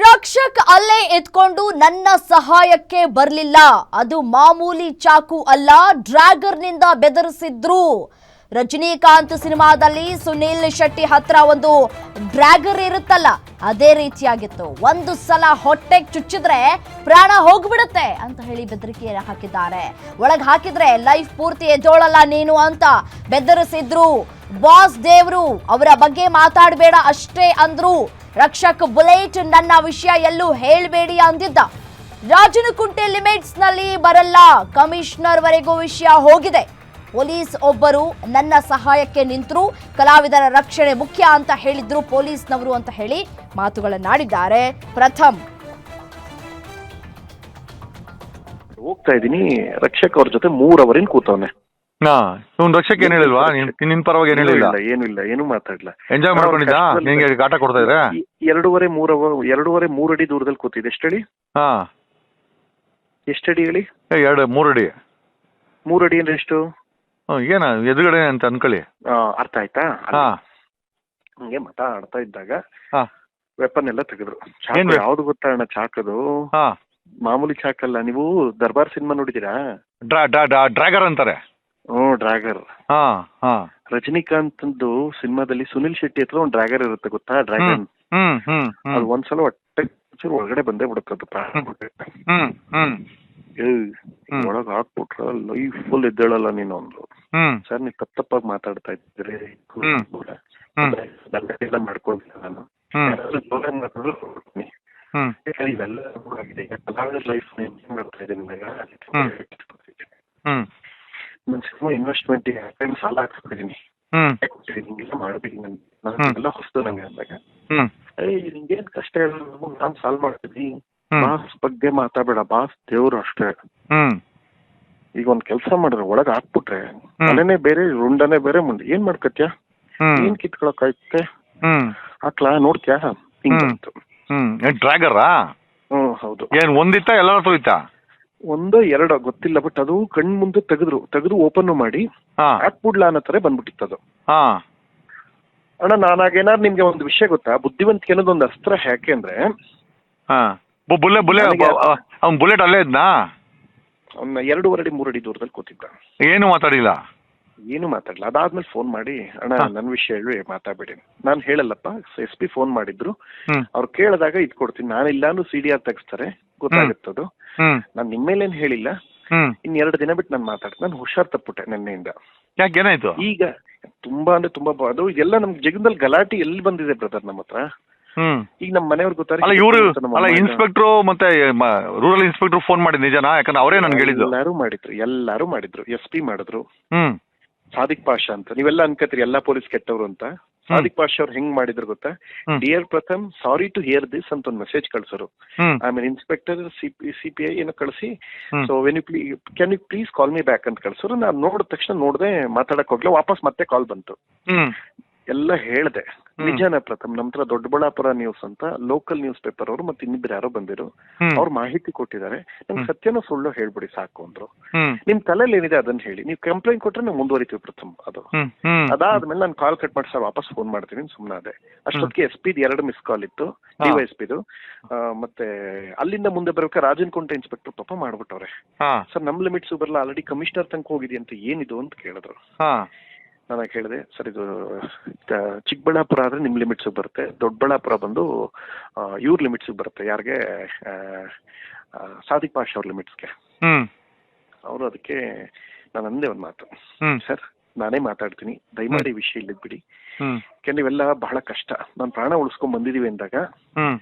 ರಕ್ಷಕ್ ಅಲ್ಲೇ ಎತ್ಕೊಂಡು ನನ್ನ ಸಹಾಯಕ್ಕೆ ಬರಲಿಲ್ಲ. ಅದು ಮಾಮೂಲಿ ಚಾಕು ಅಲ್ಲ, ಡ್ರ್ಯಾಗರ್ನಿಂದ ಬೆದರಿಸಿದ್ರು. ರಜನಿಕಾಂತ್ ಸಿನಿಮಾದಲ್ಲಿ ಸುನಿಲ್ ಶೆಟ್ಟಿ ಹತ್ರ ಒಂದು ಡ್ರ್ಯಾಗರ್ ಇರುತ್ತಲ್ಲ, ಅದೇ ರೀತಿಯಾಗಿತ್ತು. ಒಂದು ಸಲ ಹೊಟ್ಟೆಗೆ ಚುಚ್ಚಿದ್ರೆ ಪ್ರಾಣ ಹೋಗ್ಬಿಡುತ್ತೆ ಅಂತ ಹೇಳಿ ಬೆದರಿಕೆ ಹಾಕಿದ್ದಾರೆ. ಒಳಗೆ ಹಾಕಿದ್ರೆ ಲೈಫ್ ಪೂರ್ತಿ ಎದ್ದೋಳಲ್ಲ ನೀನು ಅಂತ ಬೆದರಿಸಿದ್ರು. ಬಾಸ್ ದೇವ್ರು ಅವರ ಬಗ್ಗೆ ಮಾತಾಡಬೇಡ ಅಷ್ಟೇ ಅಂದ್ರು. ರಕ್ಷಕ್ ಬುಲೆಟ್ ನನ್ನ ವಿಷಯ ಎಲ್ಲೂ ಹೇಳಬೇಡಿ ಅಂದಿದ್ದ. ರಾಜನಕುಂಟೆ ಲಿಮಿಟ್ಸ್ ನಲ್ಲಿ ಬರಲ್ಲ, ಕಮಿಷನರ್ ವರೆಗೂ ವಿಷಯ ಹೋಗಿದೆ. ಪೊಲೀಸ್ ಒಬ್ಬರು ನನ್ನ ಸಹಾಯಕ್ಕೆ ನಿಂತರು, ಕಲಾವಿದರ ರಕ್ಷಣೆ ಮುಖ್ಯ ಅಂತ ಹೇಳಿದ್ರು ಪೊಲೀಸ್ನವರು ಅಂತ ಹೇಳಿ ಮಾತುಗಳನ್ನಾಡಿದ್ದಾರೆ ಪ್ರಥಮ್. ಹೋಗ್ತಾ ಇದೀನಿ, ರಕ್ಷಕ್ ಅವ್ರ ಜೊತೆ 3 ಅವರಿನ್ ಕೂತವನೆ. ರಕ್ಷಕ್ ಏನ್ ಹೇಳಿಲ್ವಾ? ನಿನ್ ಪರವಾಗಿ ಏನ್ ಹೇಳಿಲ್ಲ? ಏನಿಲ್ಲ, ಏನು ಮಾತಾಡ್ಲ. ಎಂಜಾಯ್ ಮಾಡ್ಕೊಂಡಿದ್ದ? ನಿಂಗೆ ಕಾಟ ಕೊಡ್ತಾ ಇದ್ರೆ 2.5-3 ಅಡಿ ದೂರದಲ್ಲಿ ಕೂತಿದ್ದೆ. ಎಷ್ಟಡಿ? ಎಷ್ಟಡಿ ಹೇಳಿ? 3 ಅಡಿ. 3 ಅಡಿ ಅಂದ್ರೆ ಎಷ್ಟು? ಏನ ಎದುರುಗಡೆ ಅಂತ ಅನ್ಕೊಳ್ಳಿ. ಅರ್ಥ ಆಯ್ತಾ? ಹಂಗೆ ಮಾತಾಡ್ತಾ ಇದ್ದಾಗ ವೆಪನ್ ಎಲ್ಲ ತೆಗೆದ್ರು. ಚಾಕು ಯಾವ್ದು ಗೊತ್ತಾ ಅಣ್ಣ? ಚಾಕದು ಮಾಮೂಲಿ ಚಾಕಲ್ಲ. ನೀವು ದರ್ಬಾರ್ ಸಿನಿಮಾ ನೋಡಿದೀರಾ? ಡ್ರ್ಯಾಗರ್ ಅಂತಾರೆ. ಡ್ರ್ಯಾಗರ್. ರಜನಿಕಾಂತ್ ಸಿನಿಮಾದಲ್ಲಿ ಸುನಿಲ್ ಶೆಟ್ಟಿ ಹತ್ರ ಒಂದು ಡ್ರ್ಯಾಗರ್ ಇರುತ್ತೆ ಗೊತ್ತಾ? ಡ್ರ್ಯಾಗನ್. ಅದು ಒಂದ್ಸಲ ಹೊಟ್ಟೆ ಒಳಗಡೆ ಬಂದೇ ಬಿಡುತ್ತದು. ಒಳಗ್ ಹಾಕ್ಬಿಟ್ರ ಲೈಫ್ ಫುಲ್ ಎದ್ದೇಳಲ್ಲ ನೀನು ಅಂದ್ರು. ಸರ್ ನೀವು ತಪ್ಪಾಗಿ ಮಾತಾಡ್ತಾ ಇದ್ದೀರಿ, ಎಲ್ಲ ಮಾಡ್ಕೊಂಡಿಲ್ಲ ನಾನು. ಇವೆಲ್ಲ ಕಲಾವಿದರ ಲೈಫ್ ಮಾಡ್ತಾ ಇದ್ದೀನಿ. ಇನ್ವೆಸ್ಟ್ಮೆಂಟ್ ಸಾಲ ಹಾಕ್ಸ್ಬಿಟ್ಟಿದೀನಿ, ಹಿಂಗೆಲ್ಲ ಮಾಡ್ಬೇಕು ಎಲ್ಲ ಹೊಸ್ತು ನಂಗೆ ಅಂದಾಗ, ನಿಂಗೇನ್ ಕಷ್ಟ ಇಲ್ಲ, ನಾನ್ ಸಾಲ್ವ್ ಮಾಡ್ತೀನಿ. ಬಾಸ್ ಬಗ್ಗೆ ಮಾತಾಡಬೇಡ, ಬಾಸ್ ದೇವ್ರು ಅಷ್ಟೇ. ಈಗ ಒಂದ್ ಕೆಲ್ಸ ಮಾಡಿದ್ರೆ ಒಳಗ್ ಹಾಕ್ಬಿಟ್ರೆ ತಲೆನೇ ಬೇರೆ ರುಂಡನೇ ಬೇರೆ, ಮುಂದೆ ಏನ್ ಮಾಡ್ಕತ್ಯಾ? ಏನ್ ಕಿತ್ಕೊಳಕ್ ಆಯ್ತೆ? ಹಾಕ್ಲಾ ನೋಡ್ತ್ಯಾ? ಹಿಂಗಂತು. ಡ್ರ್ಯಾಗರಾ? ಹೌದು. ಏನ್ ಒಂದಿತ್ತ ಎಲ್ಲ ಹೋಯ್ತಾ? 1-2 ಗೊತ್ತಿಲ್ಲ, ಬಟ್ ಅದು ಕಣ್ ಮುಂದೆ ತೆಗೆದು ಓಪನ್ ಮಾಡಿ ಹಾಕ್ಬಿಡ್ಲಾ ಅನ್ನೋ ತರ ಬಂದ್ಬಿಟ್ಟಿತ್ತದು. ಅಣ್ಣ ನಾನಾಗೇನಾದ್ರು ನಿಮ್ಗೆ ಒಂದು ವಿಷಯ ಗೊತ್ತಾ? ಬುದ್ಧಿವಂತಿಕೆ ಅನ್ನೋದು ಒಂದು ಅಸ್ತ್ರ. ಯಾಕೆ ಅಂದ್ರೆ ಬುಲೆಟ್ ಅಲ್ಲೇ ಇದ್ನಾ? ಅವ್ನ 2.5-3 ಅಡಿ ದೂರದಲ್ಲಿ ಕೂತಿದ್ದ. ಏನು ಮಾತಾಡಿಲ್ಲ? ಏನು ಮಾತಾಡಲ್ಲ. ಅದಾದ್ಮೇಲೆ ಫೋನ್ ಮಾಡಿ, ಅಣ್ಣ ನನ್ ವಿಷಯ ಹೇಳಿ ಮಾತಾಡ್ಬೇಡಿ. ನಾನ್ ಹೇಳಲ್ಲಪ್ಪ, SP ಫೋನ್ ಮಾಡಿದ್ರು, ಅವ್ರು ಕೇಳಿದಾಗ ಇದ್ ಕೊಡ್ತೀನಿ. ನಾನಿಲ್ಲ ಅಂದ್ರೆ CDR ತೆಗಿಸ್ತಾರೆ, ಗೊತ್ತಾಗುತ್ತದು. ನಾನ್ ನಿಮ್ಮೇಲೇನ್ ಹೇಳಿಲ್ಲ. ಇನ್ 2 ದಿನ ಬಿಟ್ಟು ನಾನು ಮಾತಾಡ್ತೀನಿ. ನಾನು ಹುಷಾರ್ ತಪ್ಪುಟ್ಟೆ ನಿನ್ನೆಯಿಂದ. ಯಾಕೆ ಏನಾಯ್ತು? ಈಗ ತುಂಬಾ ಅಂದ್ರೆ ತುಂಬಾ ಅದು ಎಲ್ಲ ನಮ್ ಜಗದಲ್ಲಿ ಗಲಾಟೆ ಎಲ್ಲಿ ಬಂದಿದೆ ಬ್ರದರ್ ನಮ್ಮ ಹತ್ರ. ಈಗ ನಮ್ಮ ಮನೆಯವ್ರು ಗೊತ್ತಾರೆ. ಇವರು ಇನ್ಸ್ಪೆಕ್ಟರ್ ಮತ್ತೆ ರೂರಲ್ ಇನ್ಸ್ಪೆಕ್ಟರ್ ಫೋನ್ ಮಾಡಿದ್ ನಿಜನಾ? ಯಾಕಂದ್ರೆ ಅವರೇ ನನ್ಗೆ ಹೇಳಿದ್ರು. ಎಲ್ಲಾರು ಮಾಡಿದ್ರು. SP ಮಾಡಿದ್ರು. ಸಾದಿಕ್ ಪಾಷಾ ಅಂತ. ನೀವೆಲ್ಲ ಅನ್ಕತ್ರಿ ಎಲ್ಲಾ ಪೊಲೀಸ್ ಕೆಟ್ಟವ್ರು ಅಂತ. ಸಾದಿಕ್ ಪಾಷಾ ಅವ್ರು ಹೆಂಗ್ ಮಾಡಿದ್ರು ಗೊತ್ತಾ? Dear Pratham, sorry to hear this ಅಂತ ಒಂದು ಮೆಸೇಜ್ ಕಳ್ಸರು. ಆಮೇಲೆ ಇನ್ಸ್ಪೆಕ್ಟರ್ CPI ಏನೋ ಕಳಿಸಿ, so can you please call me back ಅಂತ ಕಳ್ಸರು. ನಾನ್ ನೋಡಿದ ತಕ್ಷಣ ನೋಡ್ದೆ, ಮಾತಾಡಕ್ ಹೋಗ್ಲ, ವಾಪಸ್ ಮತ್ತೆ ಕಾಲ್ ಬಂತು. ಎಲ್ಲ ಹೇಳ್ದೆ. ನಿಜಾನ ಪ್ರಥಮ್, ನಮ್ ಹತ್ರ ದೊಡ್ಡಬಳ್ಳಾಪುರ ನ್ಯೂಸ್ ಅಂತ ಲೋಕಲ್ ನ್ಯೂಸ್ ಪೇಪರ್ ಅವರು ಮತ್ತೆ ಇನ್ನಿಬ್ರು ಯಾರೋ ಬಂದಿರು, ಅವ್ರು ಮಾಹಿತಿ ಕೊಟ್ಟಿದ್ದಾರೆ. ನಂಗೆ ಸತ್ಯನ ಸುಳ್ಳು ಹೇಳ್ಬಿಡಿ ಸಾಕು ಅಂದ್ರು. ನಿಮ್ ತಲೆಯಲ್ಲಿ ಏನಿದೆ ಅದನ್ನ ಹೇಳಿ, ನೀವು ಕಂಪ್ಲೇಂಟ್ ಕೊಟ್ರೆ ನಾವು ಮುಂದುವರಿತೀವಿ ಪ್ರಥಮ್. ಅದು ಅದಾದ್ಮೇಲೆ ನಾನು ಕಾಲ್ ಕಟ್ ಮಾಡಿ ಸರ್ ವಾಪಸ್ ಫೋನ್ ಮಾಡ್ತೀನಿ ಸುಮ್ಮನಾದೆ. ಅಷ್ಟೊತ್ತಿಗೆ SP 2 ಮಿಸ್ ಕಾಲ್ ಇತ್ತು, DYSPದು. ಮತ್ತೆ ಅಲ್ಲಿಂದ ಮುಂದೆ ಬರ್ಬೇಕಾದ್ರೆ ರಾಜನಕುಂಟೆ ಇನ್ಸ್ಪೆಕ್ಟರ್ ಪಾಪ ಮಾಡ್ಬಿಟ್ಟವ್ರೆ. ಸರ್ ನಮ್ ಲಿಮಿಟ್ಸ್ ಬರಲ್ಲ, ಆಲ್ರೆಡಿ ಕಮಿಷನರ್ ತನಕ ಹೋಗಿದಿ ಅಂತ, ಏನಿದು ಅಂತ ಕೇಳಿದ್ರು. ನಾನು ಹೇಳಿದೆ, ಸರ್ ಇದು ಚಿಕ್ಕಬಳ್ಳಾಪುರ ಆದ್ರೆ ನಿಮ್ ಲಿಮಿಟ್ಸ್ ಬರುತ್ತೆ, ದೊಡ್ಡಬಳ್ಳಾಪುರ ಬಂದು ಇವ್ರ ಲಿಮಿಟ್ಸ್ ಬರುತ್ತೆ. ಯಾರಿಗೆ? ಸಾದಿಕ್ ಪಾಷಾ ಅವ್ರ ಲಿಮಿಟ್ಸ್ಗೆ. ಅವರು ಅದಕ್ಕೆ ನಾನು ಅಂದೆ ಒಂದ್ ಮಾತು, ಸರ್ ನಾನೇ ಮಾತಾಡ್ತೀನಿ, ದಯಮಾಡಿ ವಿಷಯ ಇಲ್ಲಿದ್ ಬಿಡಿ. ನೀವೆಲ್ಲ ಬಹಳ ಕಷ್ಟ, ನಾನ್ ಪ್ರಾಣ ಉಳಿಸ್ಕೊಂಡ್ ಬಂದಿದೀವಿ ಅಂದಾಗ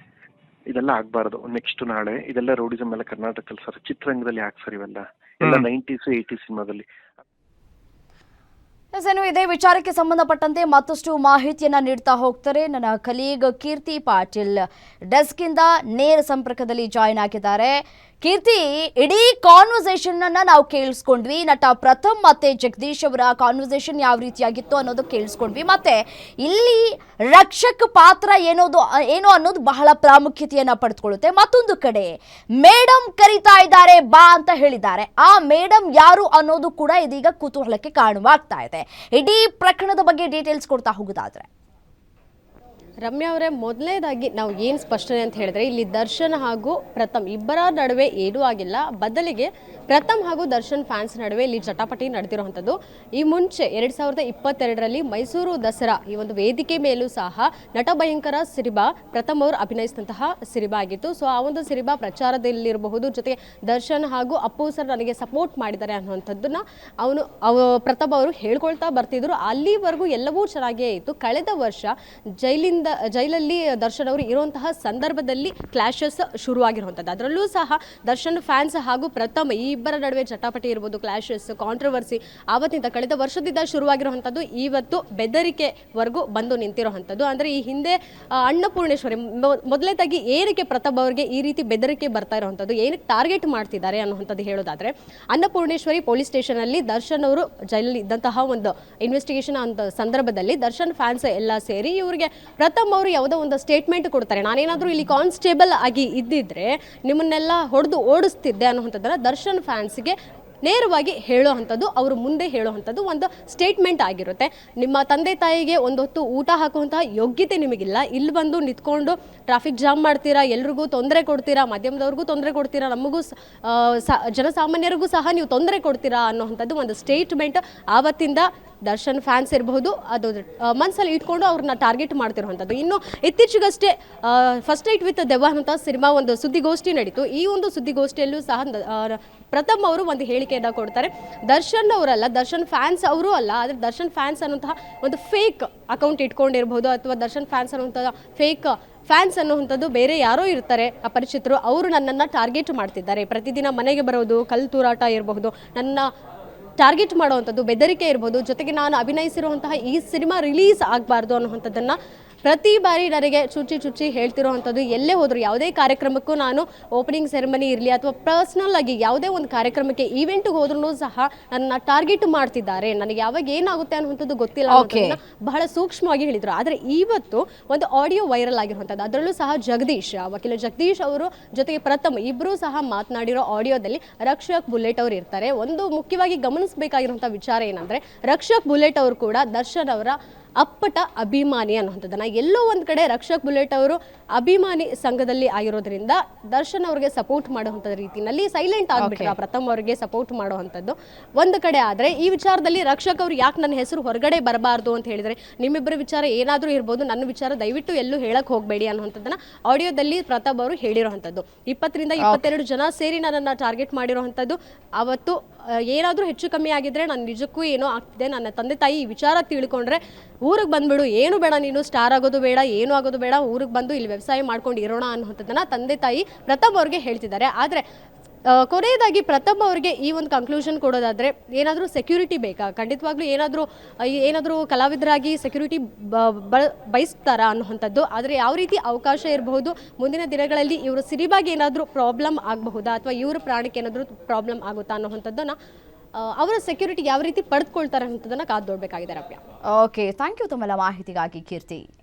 ಇದೆಲ್ಲ ಆಗ್ಬಾರ್ದು. ನೆಕ್ಸ್ಟ್ ನಾಳೆ ಇದೆಲ್ಲ ರೋಡಿಸಮ್ ಎಲ್ಲ ಕರ್ನಾಟಕದಲ್ಲಿ ಸರ್, ಚಿತ್ರರಂಗದಲ್ಲಿ ಯಾಕೆ ಸರ್ ಇವೆಲ್ಲ ಎಲ್ಲ 90s 80s ಸಿನಿಮಾದಲ್ಲಿ. ಇದೇ ವಿಚಾರಕ್ಕೆ ಸಂಬಂಧಪಟ್ಟಂತೆ ಮತ್ತಷ್ಟು ಮಾಹಿತಿಯನ್ನ ನೀಡ್ತಾ ಹೋಗ್ತಾರೆ ನನ್ನ ಕಲೀಗ್ ಕೀರ್ತಿ ಪಾಟೀಲ್. ಡೆಸ್ಕ್ ಇಂದ ನೇರ ಸಂಪರ್ಕದಲ್ಲಿ ಜಾಯಿನ್ ಆಗಿದ್ದಾರೆ. ಕೀರ್ತಿ, ಇಡೀ ಕಾನ್ವರ್ಸೇಷನ್ ಅನ್ನ ನಾವು ಕೇಳಿಸ್ಕೊಂಡ್ವಿ. ನಟ ಪ್ರಥಮ್ ಮತ್ತೆ ಜಗದೀಶ್ ಅವರ ಕಾನ್ವರ್ಸೇಷನ್ ಯಾವ ರೀತಿಯಾಗಿತ್ತು ಅನ್ನೋದು ಕೇಳಿಸ್ಕೊಂಡ್ವಿ. ಮತ್ತೆ ಇಲ್ಲಿ ರಕ್ಷಕ್ ಪಾತ್ರ ಏನು ಅನ್ನೋದು ಬಹಳ ಪ್ರಾಮುಖ್ಯತೆಯನ್ನ ಪಡೆದುಕೊಳ್ಳುತ್ತೆ. ಮತ್ತೊಂದು ಕಡೆ ಮೇಡಮ್ ಕರೀತಾ ಇದ್ದಾರೆ ಬಾ ಅಂತ ಹೇಳಿದ್ದಾರೆ. ಆ ಮೇಡಮ್ ಯಾರು ಅನ್ನೋದು ಕೂಡ ಇದೀಗ ಕುತೂಹಲಕ್ಕೆ ಕಾರಣವಾಗ್ತಾ ಇದೆ. ಇಡೀ ಪ್ರಕರಣದ ಬಗ್ಗೆ ಡೀಟೇಲ್ಸ್ ಕೊಡ್ತಾ ಹೋಗೋದಾದ್ರೆ ರಮ್ಯಾ ಅವರೇ, ಮೊದಲನೇದಾಗಿ ನಾವು ಏನು ಸ್ಪಷ್ಟನೆ ಅಂತ ಹೇಳಿದ್ರೆ, ಇಲ್ಲಿ ದರ್ಶನ್ ಹಾಗೂ ಪ್ರಥಮ್ ಇಬ್ಬರ ನಡುವೆ ಏನೂ ಆಗಿಲ್ಲ. ಬದಲಿಗೆ ಪ್ರಥಮ್ ಹಾಗೂ ದರ್ಶನ್ ಫ್ಯಾನ್ಸ್ ನಡುವೆ ಇಲ್ಲಿ ಜಟಾಪಟಿ ನಡೆದಿರುವಂಥದ್ದು. ಈ ಮುಂಚೆ 2022ರಲ್ಲಿ ಮೈಸೂರು ದಸರಾ ಈ ಒಂದು ವೇದಿಕೆ ಮೇಲೂ ಸಹ ನಟ ಭಯಂಕರ ಸಿರಿಬಾ ಪ್ರಥಮ್ ಅವರು ಅಭಿನಯಿಸಿದಂತಹ ಸಿರಿಬಾ ಆಗಿತ್ತು. ಸೊ ಆ ಒಂದು ಸಿರಿಬಾ ಪ್ರಚಾರದಲ್ಲಿರಬಹುದು, ಜೊತೆಗೆ ದರ್ಶನ್ ಹಾಗೂ ಅಪ್ಪು ಸರ್ ನನಗೆ ಸಪೋರ್ಟ್ ಮಾಡಿದ್ದಾರೆ ಅನ್ನುವಂಥದ್ದನ್ನ ಪ್ರಥಮ್ ಅವರು ಹೇಳ್ಕೊಳ್ತಾ ಬರ್ತಿದ್ರು. ಅಲ್ಲಿವರೆಗೂ ಎಲ್ಲವೂ ಚೆನ್ನಾಗೇ ಇತ್ತು. ಕಳೆದ ವರ್ಷ ಜೈಲಲ್ಲಿ ದರ್ಶನ್ ಅವರು ಇರುವಂತಹ ಸಂದರ್ಭದಲ್ಲಿ ಕ್ಲಾಶಸ್ ಶುರುವಾಗಿರುವಂಥದ್ದು. ಅದರಲ್ಲೂ ಸಹ ದರ್ಶನ್ ಫ್ಯಾನ್ಸ್ ಹಾಗೂ ಪ್ರಥಮ್ ಈ ಇಬ್ಬರ ನಡುವೆ ಜಟಾಪಟಿ ಇರ್ಬೋದು, ಕ್ಲಾಶಸ್, ಕಾಂಟ್ರವರ್ಸಿ ಆವತ್ತಿಂದ ಕಳೆದ ವರ್ಷದಿಂದ ಶುರುವಾಗಿರುವಂಥದ್ದು ಇವತ್ತು ಬೆದರಿಕೆವರೆಗೂ ಬಂದು ನಿಂತಿರುವಂಥದ್ದು. ಅಂದರೆ ಈ ಹಿಂದೆ ಅನ್ನಪೂರ್ಣೇಶ್ವರಿ ಮೊದಲನೇದಾಗಿ ಏನಕ್ಕೆ ಪ್ರಥಮ್ ಅವರಿಗೆ ಈ ರೀತಿ ಬೆದರಿಕೆ ಬರ್ತಾ ಇರುವಂಥದ್ದು, ಏನಕ್ಕೆ ಟಾರ್ಗೆಟ್ ಮಾಡ್ತಿದ್ದಾರೆ ಅನ್ನುವಂಥದ್ದು ಹೇಳೋದಾದ್ರೆ, ಅನ್ನಪೂರ್ಣೇಶ್ವರಿ ಪೊಲೀಸ್ ಸ್ಟೇಷನ್ ಅಲ್ಲಿ ದರ್ಶನ್ ಅವರು ಜೈಲಲ್ಲಿ ಇದ್ದಂತಹ ಒಂದು ಇನ್ವೆಸ್ಟಿಗೇಷನ್ ಅಂತ ಸಂದರ್ಭದಲ್ಲಿ ದರ್ಶನ್ ಫ್ಯಾನ್ಸ್ ಎಲ್ಲ ಸೇರಿ ಇವರಿಗೆ ಪ್ರಥಮ್ ಅವರು ಯಾವುದೋ ಒಂದು ಸ್ಟೇಟ್ಮೆಂಟ್ ಕೊಡ್ತಾರೆ, ನಾನೇನಾದರೂ ಇಲ್ಲಿ ಕಾನ್ಸ್ಟೇಬಲ್ ಆಗಿ ಇದ್ದಿದ್ರೆ ನಿಮ್ಮನ್ನೆಲ್ಲ ಹೊಡೆದು ಓಡಿಸ್ತಿದ್ದೆ ಅನ್ನುವಂಥದ್ದನ್ನ ದರ್ಶನ್ ಫ್ಯಾನ್ಸ್ಗೆ ನೇರವಾಗಿ ಹೇಳುವಂಥದ್ದು, ಅವರು ಮುಂದೆ ಹೇಳುವಂಥದ್ದು ಒಂದು ಸ್ಟೇಟ್ಮೆಂಟ್ ಆಗಿರುತ್ತೆ. ನಿಮ್ಮ ತಂದೆ ತಾಯಿಗೆ ಒಂದು ಹೊತ್ತು ಊಟ ಹಾಕುವಂತಹ ಯೋಗ್ಯತೆ ನಿಮಗಿಲ್ಲ, ಇಲ್ಲಿ ಬಂದು ನಿಂತ್ಕೊಂಡು ಟ್ರಾಫಿಕ್ ಜಾಮ್ ಮಾಡ್ತೀರಾ, ಎಲ್ರಿಗೂ ತೊಂದರೆ ಕೊಡ್ತೀರಾ, ಮಾಧ್ಯಮದವ್ರಿಗೂ ತೊಂದರೆ ಕೊಡ್ತೀರಾ, ನಮಗೂ ಜನಸಾಮಾನ್ಯರಿಗೂ ಸಹ ನೀವು ತೊಂದರೆ ಕೊಡ್ತೀರಾ ಅನ್ನೋವಂಥದ್ದು ಒಂದು ಸ್ಟೇಟ್ಮೆಂಟ್ ಆವತ್ತಿಂದ ದರ್ಶನ್ ಫ್ಯಾನ್ಸ್ ಇರಬಹುದು ಅದು ಮನಸ್ಸಲ್ಲಿ ಇಟ್ಕೊಂಡು ಅವ್ರನ್ನ ಟಾರ್ಗೆಟ್ ಮಾಡ್ತಿರುವಂಥದ್ದು. ಇನ್ನು ಇತ್ತೀಚೆಗಷ್ಟೇ ಫಸ್ಟ್ ನೈಟ್ ವಿತ್ ದೆವ್ವ ಅಂತ ಸಿನಿಮಾ ಒಂದು ಸುದ್ದಿಗೋಷ್ಠಿ ನಡೀತು. ಈ ಒಂದು ಸುದ್ದಿಗೋಷ್ಠಿಯಲ್ಲೂ ಸಹ ಪ್ರಥಮ್ ಅವರು ಒಂದು ಹೇಳಿಕೆಯನ್ನು ಕೊಡ್ತಾರೆ, ದರ್ಶನ್ ಅವರಲ್ಲ, ದರ್ಶನ್ ಫ್ಯಾನ್ಸ್ ಅವರು ಅಲ್ಲ, ಆದರೆ ದರ್ಶನ್ ಫ್ಯಾನ್ಸ್ ಅನ್ನುವಂತಹ ಒಂದು ಫೇಕ್ ಅಕೌಂಟ್ ಇಟ್ಕೊಂಡಿರ್ಬೋದು, ಅಥವಾ ದರ್ಶನ್ ಫ್ಯಾನ್ಸ್ ಅನ್ನುವಂತಹ ಫೇಕ್ ಫ್ಯಾನ್ಸ್ ಅನ್ನುವಂಥದ್ದು ಬೇರೆ ಯಾರೋ ಇರ್ತಾರೆ ಅಪರಿಚಿತರು, ಅವರು ನನ್ನನ್ನು ಟಾರ್ಗೆಟ್ ಮಾಡ್ತಿದ್ದಾರೆ, ಪ್ರತಿದಿನ ಮನೆಗೆ ಬರೋದು, ಕಲ್ಲು ತೂರಾಟ ಇರಬಹುದು, ನನ್ನ ಟಾರ್ಗೆಟ್ ಮಾಡುವಂಥದ್ದು, ಬೆದರಿಕೆ ಇರ್ಬೋದು, ಜೊತೆಗೆ ನಾನು ಅಭಿನಯಿಸಿರುವಂತಹ ಈ ಸಿನಿಮಾ ರಿಲೀಸ್ ಆಗಬಾರ್ದು ಅನ್ನುವಂಥದ್ದನ್ನು ಪ್ರತಿ ಬಾರಿ ನನಗೆ ಚುಚ್ಚಿ ಹೇಳ್ತಿರೋವಂಥದ್ದು. ಎಲ್ಲೇ ಹೋದರೂ ಯಾವುದೇ ಕಾರ್ಯಕ್ರಮಕ್ಕೂ ನಾನು ಓಪನಿಂಗ್ ಸೆರೆಮನಿ ಇರಲಿ ಅಥವಾ ಪರ್ಸ್ನಲ್ ಆಗಿ ಯಾವುದೇ ಒಂದು ಕಾರ್ಯಕ್ರಮಕ್ಕೆ ಈವೆಂಟ್ಗೆ ಹೋದ್ರೂ ಸಹ ನನ್ನ ಟಾರ್ಗೆಟ್ ಮಾಡ್ತಿದ್ದಾರೆ, ನನಗೆ ಯಾವಾಗ ಏನಾಗುತ್ತೆ ಅನ್ನುವಂಥದ್ದು ಗೊತ್ತಿಲ್ಲ ಅನ್ನೋದನ್ನ ಬಹಳ ಸೂಕ್ಷ್ಮವಾಗಿ ಹೇಳಿದರು. ಆದರೆ ಇವತ್ತು ಒಂದು ಆಡಿಯೋ ವೈರಲ್ ಆಗಿರುವಂಥದ್ದು, ಅದರಲ್ಲೂ ಸಹ ವಕೀಲ ಜಗದೀಶ್ ಅವರು ಜೊತೆಗೆ ಪ್ರಥಮ್ ಇಬ್ಬರೂ ಸಹ ಮಾತನಾಡಿರೋ ಆಡಿಯೋದಲ್ಲಿ ರಕ್ಷಕ್ ಬುಲೆಟ್ ಅವರು ಇರ್ತಾರೆ. ಒಂದು ಮುಖ್ಯವಾಗಿ ಗಮನಿಸಬೇಕಾಗಿರುವಂಥ ವಿಚಾರ ಏನಂದರೆ, ರಕ್ಷಕ್ ಬುಲೆಟ್ ಅವರು ಕೂಡ ದರ್ಶನ್ ಅವರ ಅಪ್ಪಟ ಅಭಿಮಾನಿ ಅನ್ನುವಂಥದ್ದನ್ನ ಎಲ್ಲೋ ಒಂದು ಕಡೆ ರಕ್ಷಕ್ ಬುಲೆಟ್ ಅವರು ಅಭಿಮಾನಿ ಸಂಘದಲ್ಲಿ ಆಗಿರೋದ್ರಿಂದ ದರ್ಶನ್ ಅವ್ರಿಗೆ ಸಪೋರ್ಟ್ ಮಾಡುವಂಥ ರೀತಿಯಲ್ಲಿ ಸೈಲೆಂಟ್ ಆಗಿಬಿಟ್ರ ಪ್ರಥಮ್ ಅವರಿಗೆ ಸಪೋರ್ಟ್ ಮಾಡುವಂಥದ್ದು ಒಂದು ಕಡೆ. ಆದರೆ ಈ ವಿಚಾರದಲ್ಲಿ ರಕ್ಷಕ್ ಅವರು ಯಾಕೆ ನನ್ನ ಹೆಸರು ಹೊರಗಡೆ ಬರಬಾರ್ದು ಅಂತ ಹೇಳಿದರೆ, ನಿಮ್ಮಿಬ್ಬರ ವಿಚಾರ ಏನಾದರೂ ಇರ್ಬೋದು, ನನ್ನ ವಿಚಾರ ದಯವಿಟ್ಟು ಎಲ್ಲೂ ಹೇಳಕ್ಕೆ ಹೋಗಬೇಡಿ ಅನ್ನುವಂಥದ್ದನ್ನ ಆಡಿಯೋದಲ್ಲಿ ಪ್ರತಾಪ್ ಅವರು ಹೇಳಿರುವಂಥದ್ದು. 20ರಿಂದ 22 ಜನ ಸೇರಿ ನನ್ನನ್ನು ಟಾರ್ಗೆಟ್ ಮಾಡಿರುವಂಥದ್ದು. ಅವತ್ತು ಏನಾದರೂ ಹೆಚ್ಚು ಕಮ್ಮಿ ಆಗಿದ್ರೆ ನಾನು ನಿಜಕ್ಕೂ ಏನೋ ಆಗ್ತಿದೆ, ನನ್ನ ತಂದೆ ತಾಯಿ ಈ ವಿಚಾರ ತಿಳ್ಕೊಂಡ್ರೆ ಊರಿಗೆ ಬಂದ್ಬಿಡು, ಏನು ಬೇಡ, ನೀನು ಸ್ಟಾರ್ ಆಗೋದು ಬೇಡ, ಏನು ಆಗೋದು ಬೇಡ, ಊರಿಗೆ ಬಂದು ಇಲ್ಲಿ ವ್ಯವಸಾಯ ಮಾಡ್ಕೊಂಡು ಇರೋಣ ಅನ್ನುವಂಥದ್ದನ್ನ ತಂದೆ ತಾಯಿ ಪ್ರಥಮ್ ಅವ್ರಿಗೆ ಹೇಳ್ತಿದ್ದಾರೆ. ಆದರೆ ಕೊನೆಯದಾಗಿ ಪ್ರಥಮ್ ಅವರಿಗೆ ಈ ಒಂದು ಕನ್ಕ್ಲೂಷನ್ ಕೊಡೋದಾದರೆ, ಏನಾದರೂ ಸೆಕ್ಯೂರಿಟಿ ಬೇಕಾ, ಖಂಡಿತವಾಗ್ಲೂ ಏನಾದರೂ ಕಲಾವಿದರಾಗಿ ಸೆಕ್ಯೂರಿಟಿ ಬಯಸ್ತಾರಾ ಅನ್ನುವಂಥದ್ದು. ಆದರೆ ಯಾವ ರೀತಿ ಅವಕಾಶ ಇರಬಹುದು, ಮುಂದಿನ ದಿನಗಳಲ್ಲಿ ಇವರು ಸಿರಿಬಾಗಿ ಏನಾದರೂ ಪ್ರಾಬ್ಲಮ್ ಆಗಬಹುದಾ ಅಥವಾ ಇವ್ರ ಪ್ರಾಣಕ್ಕೆ ಏನಾದರೂ ಪ್ರಾಬ್ಲಮ್ ಆಗುತ್ತಾ ಅನ್ನುವಂಥದ್ದನ್ನು ಅವರ ಸೆಕ್ಯೂರಿಟಿ ಯಾವ ರೀತಿ ಪಡೆದುಕೊಳ್ತಾರೆ ಅನ್ನೋದನ್ನ ಕಾದು ನೋಡಬೇಕಾಗಿದೆ. ರಮ್ಯಾ, ಓಕೆ, ಥ್ಯಾಂಕ್ ಯು ತಮ್ಮೆಲ್ಲ ಮಾಹಿತಿಗಾಗಿ ಕೀರ್ತಿ.